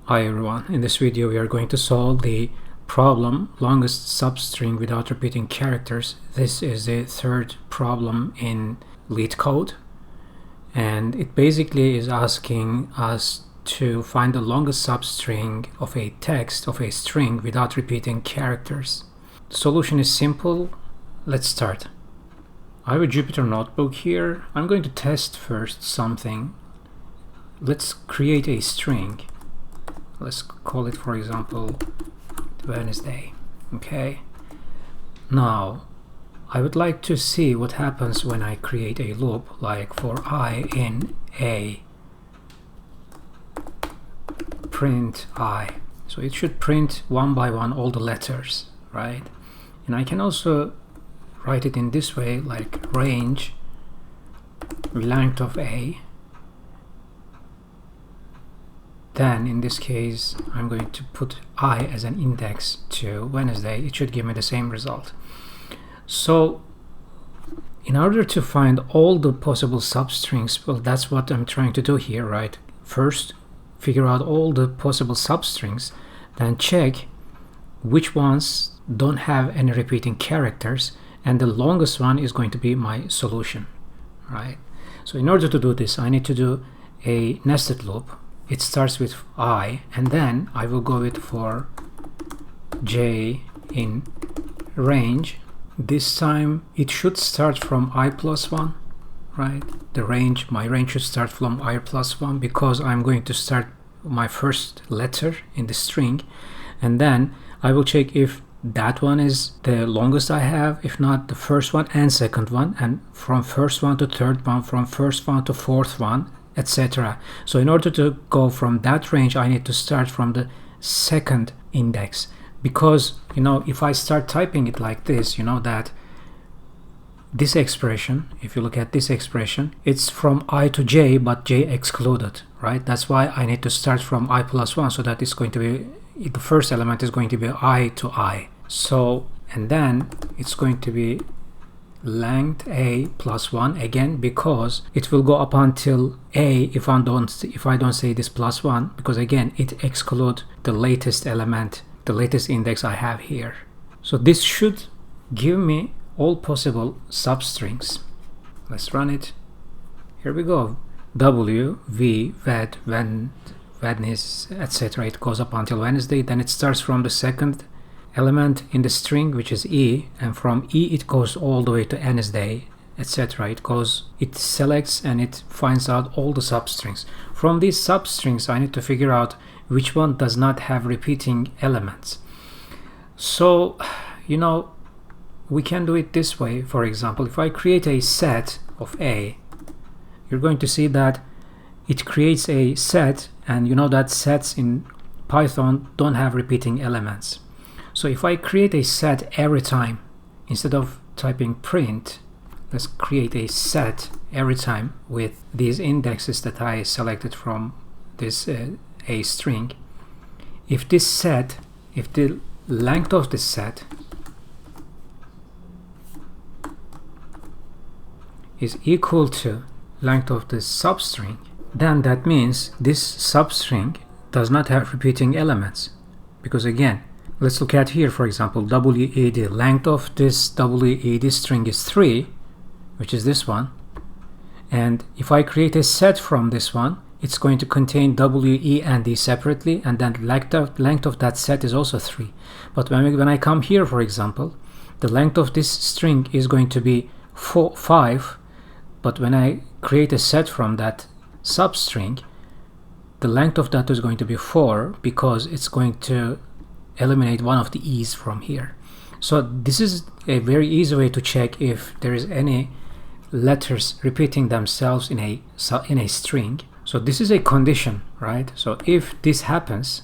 Hi everyone, in this video we are going to solve the problem longest substring without repeating characters. This is the third problem in Leetcode, and it basically is asking us to find the longest substring of a text of a string without repeating characters. The solution is simple. Let's start. I have a Jupyter notebook here. I'm going to test first something. Let's create a string. Let's call it, for example, Wednesday. Okay. Now, I would like to see what happens when I create a loop, like for I in a print I. So it should print one by one all the letters, right? And I can also write it in this way, like range length of a. Then in this case I'm going to put I as an index to Wednesday. It should give me the same result. So in order to find all the possible substrings, well, that's what I'm trying to do here, right? First figure out all the possible substrings, then check which ones don't have any repeating characters, and the longest one is going to be my solution, right? So in order to do this, I need to do a nested loop. It starts with I, and then I will go with for j in range. This time it should start from I plus 1, right? My range should start from I plus 1 because I'm going to start my first letter in the string, and then I will check if that one is the longest I have, if not the first one and second one, and from first one to third one, from first one to fourth one, etc. So in order to go from that range, I need to start from the second index, because if I start typing it like this, that this expression, if you look at this expression, it's from I to j but j excluded, right? That's why I need to start from I plus 1, so that it's going to be, the first element is going to be I to I. So, and then it's going to be length a plus 1 again, because it will go up until a if I don't say this plus 1, because again it excludes the latest element, the latest index I have here. So this should give me all possible substrings. Let's run it. Here we go. W, V, Ved, Wednesday, etc. It goes up until Wednesday. Then it starts from the second element in the string, which is E, and from E it goes all the way to Wednesday, etc. It selects and it finds out all the substrings. From these substrings I need to figure out which one does not have repeating elements. So we can do it this way. For example, if I create a set of A, you're going to see that it creates a set, and that sets in Python don't have repeating elements. So if I create a set every time, instead of typing print, let's create a set every time with these indexes that I selected from this a string. If the length of this set is equal to length of this substring, then that means this substring does not have repeating elements. Because again, let's look at here, for example, WED. Length of this WED string is 3, which is this one. And if I create a set from this one, it's going to contain WE and D separately, and then length of that set is also 3. But when I come here, for example, the length of this string is going to be 5, but when I create a set from that substring, the length of that is going to be 4, because it's going to eliminate one of the e's from here. So this is a very easy way to check if there is any letters repeating themselves in a string. So this is a condition, right? So if this happens,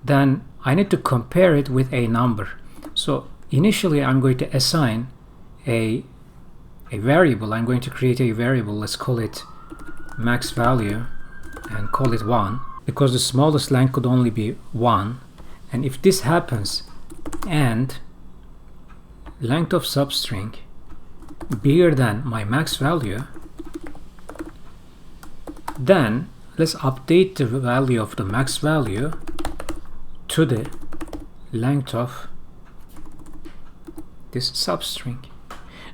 then I need to compare it with a number. So initially I'm going to assign a variable. I'm going to create a variable. Let's call it max value and call it 1, because the smallest length could only be 1. And if this happens and length of substring bigger than my max value, then let's update the value of the max value to the length of this substring,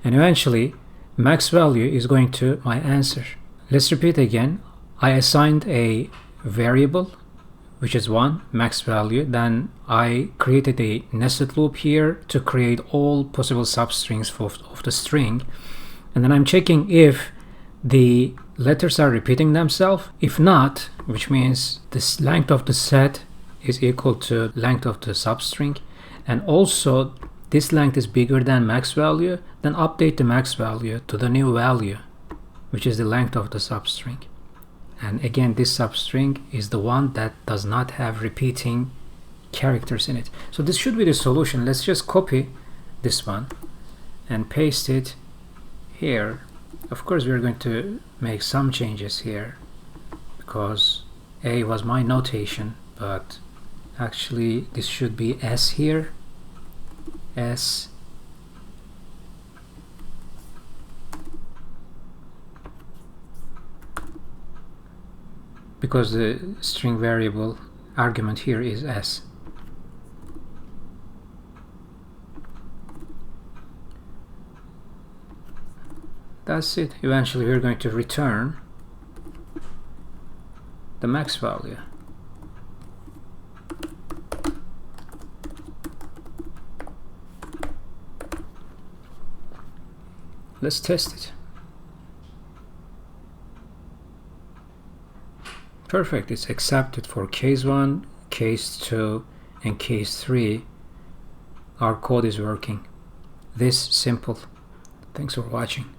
and eventually max value is going to my answer. Let's repeat again. I assigned a variable which is 1 max value, then I created a nested loop here to create all possible substrings of the string, and then I'm checking if the letters are repeating themselves. If not, which means this length of the set is equal to length of the substring, and also this length is bigger than max value, then update the max value to the new value, which is the length of the substring. And again, this substring is the one that does not have repeating characters in it. So this should be the solution. Let's just copy this one and paste it here. Of course, we're going to make some changes here because A was my notation, but actually this should be S here. S because the string variable argument here is S. That's it. Eventually we're going to return the max value. Let's test it. Perfect, it's accepted for case 1, case 2, and case 3. Our code is working. This simple. Thanks for watching.